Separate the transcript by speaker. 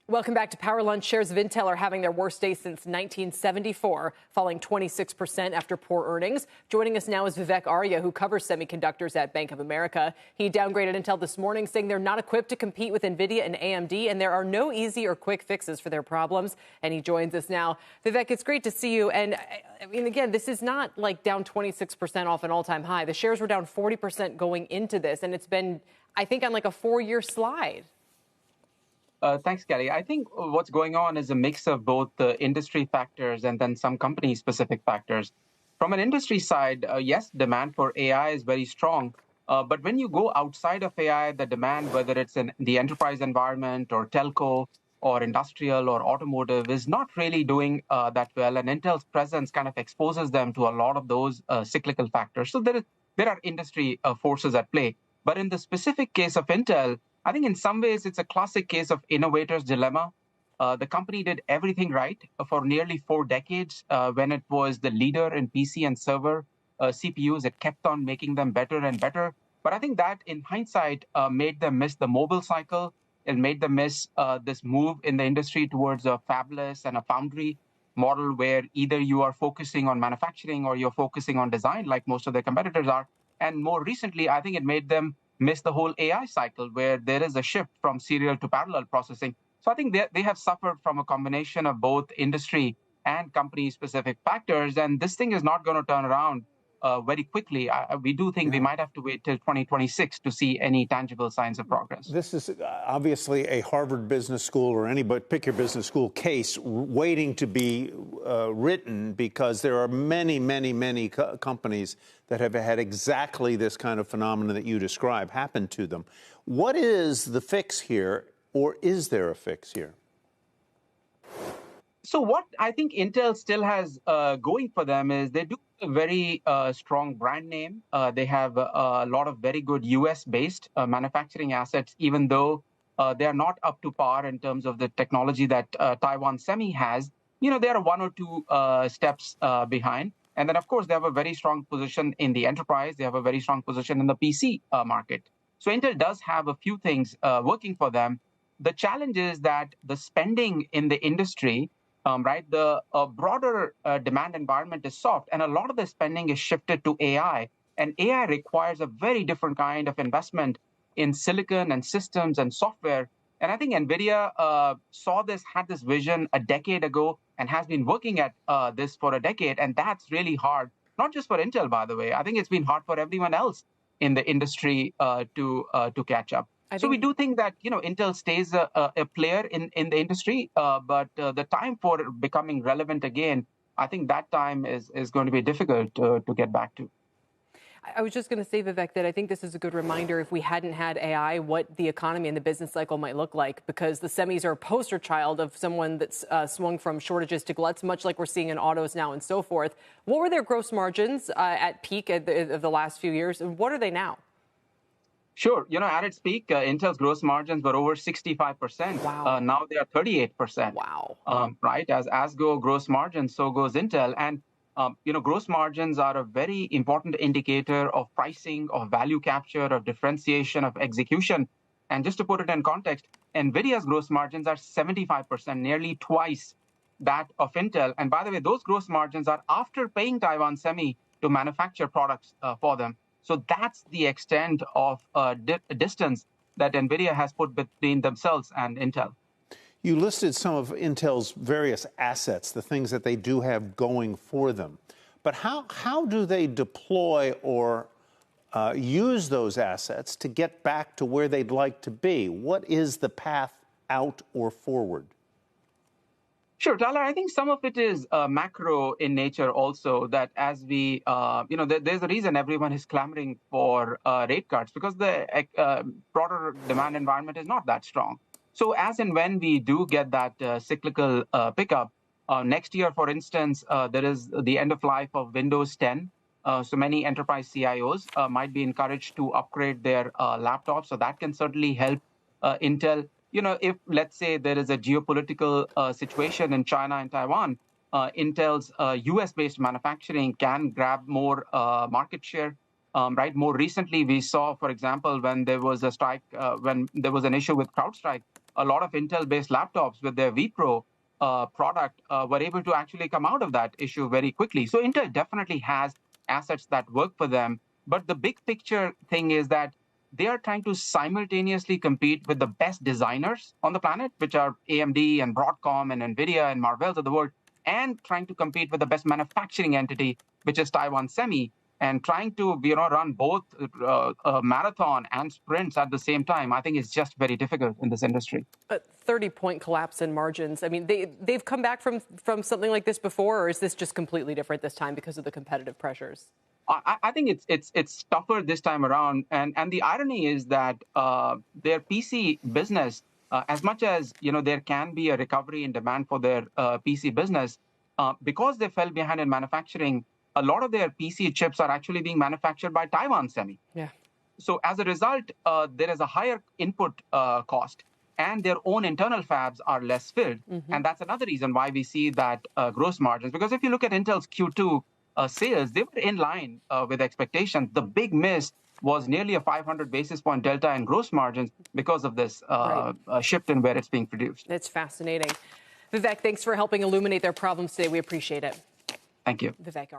Speaker 1: Welcome back to Power Lunch. Shares of Intel are having their worst day since 1974, falling 26% after poor earnings. Joining us now is Vivek Arya, who covers semiconductors at Bank of America. He downgraded Intel this morning, saying they're not equipped to compete with NVIDIA and AMD, and there are no easy or quick fixes for their problems. And he joins us now. Vivek, it's great to see you. And I mean, again, this is not like down 26% off an all-time high. The shares were down 40% going into this, and it's been, I think, on like a 4-year slide.
Speaker 2: Thanks, Kelly. I think what's going on is a mix of both the industry factors and then some company-specific factors. From an industry side, yes, demand for AI is very strong. But when you go outside of AI, the demand, whether it's in the enterprise environment or telco or industrial or automotive, is not really doing that well. And Intel's presence kind of exposes them to a lot of those cyclical factors. So there are industry forces at play. But in the specific case of Intel, I think in some ways it's a classic case of innovator's dilemma. The company did everything right for nearly 4 decades when it was the leader in PC and server CPUs. It kept on making them better and better. But I think that in hindsight made them miss the mobile cycle. It made them miss this move in the industry towards a fabless and a foundry model where either you are focusing on manufacturing or you're focusing on design like most of their competitors are. And more recently, I think it made them miss the whole AI cycle where there is a shift from serial to parallel processing. So I think they have suffered from a combination of both industry and company-specific factors, and this thing is not going to turn around very quickly. We do think we might have to wait till 2026 to see any tangible signs of progress.
Speaker 3: This is obviously a Harvard Business School or anybody, pick your business school case waiting to be written because there are many, many, many companies that have had exactly this kind of phenomenon that you describe happen to them. What is the fix here, or is there a fix here?
Speaker 2: So what I think Intel still has going for them is they do a very strong brand name. They have a lot of very good US-based manufacturing assets, even though they are not up to par in terms of the technology that Taiwan Semi has. You know, they are 1 or 2 steps behind. And then, of course, they have a very strong position in the enterprise. They have a very strong position in the PC market. So Intel does have a few things working for them. The challenge is that the spending in the industry, the broader demand environment is soft, and a lot of the spending is shifted to AI. And AI requires a very different kind of investment in silicon and systems and software. And I think NVIDIA had this vision a decade ago and has been working at this for a decade. And that's really hard, not just for Intel, by the way. I think it's been hard for everyone else in the industry to catch up. So we do think that, Intel stays a player in the industry, but the time for it becoming relevant again, I think that time is going to be difficult to get back to.
Speaker 1: I was just going to say, Vivek, that I think this is a good reminder if we hadn't had AI, what the economy and the business cycle might look like, because the semis are a poster child of someone that's swung from shortages to gluts, much like we're seeing in autos now and so forth. What were their gross margins at peak of the last few years, and what are they now?
Speaker 2: Sure. At its peak, Intel's gross margins were over 65%.
Speaker 1: Wow.
Speaker 2: Now they are 38%.
Speaker 1: Wow.
Speaker 2: Right. As go gross margins, so goes Intel. And, gross margins are a very important indicator of pricing, of value capture, of differentiation, of execution. And just to put it in context, NVIDIA's gross margins are 75%, nearly twice that of Intel. And by the way, those gross margins are after paying Taiwan Semi to manufacture products for them. So that's the extent of distance that NVIDIA has put between themselves and Intel.
Speaker 3: You listed some of Intel's various assets, the things that they do have going for them. But how do they deploy or use those assets to get back to where they'd like to be? What is the path out or forward?
Speaker 2: Sure, Tyler. I think some of it is macro in nature also, that as we, there's a reason everyone is clamoring for rate cuts because the broader demand environment is not that strong. So as and when we do get that cyclical pickup, next year, for instance, there is the end of life of Windows 10. So many enterprise CIOs might be encouraged to upgrade their laptops. So that can certainly help Intel. If, let's say, there is a geopolitical situation in China and Taiwan, Intel's US-based manufacturing can grab more market share. More recently, we saw, for example, when there was a strike, when there was an issue with CrowdStrike, a lot of Intel-based laptops with their vPro product were able to actually come out of that issue very quickly. So Intel definitely has assets that work for them. But the big picture thing is that they are trying to simultaneously compete with the best designers on the planet, which are AMD and Broadcom and NVIDIA and Marvell's of the world, and trying to compete with the best manufacturing entity, which is Taiwan Semi, and trying to run both a marathon and sprints at the same time. I think is just very difficult in this industry.
Speaker 1: A 30-point collapse in margins. I mean, they've come back from something like this before, or is this just completely different this time because of the competitive pressures?
Speaker 2: I think it's tougher this time around, and the irony is that their PC business, as much as there can be a recovery in demand for their PC business, because they fell behind in manufacturing, a lot of their PC chips are actually being manufactured by Taiwan Semi.
Speaker 1: Yeah.
Speaker 2: So as a result, there is a higher input cost, and their own internal fabs are less filled, and that's another reason why we see that gross margins. Because if you look at Intel's Q2 sales, they were in line with expectations. The big miss was nearly a 500 basis point delta in gross margins because of this shift in where it's being produced.
Speaker 1: It's fascinating. Vivek, thanks for helping illuminate their problems today. We appreciate it.
Speaker 2: Thank you.
Speaker 1: Vivek Arya.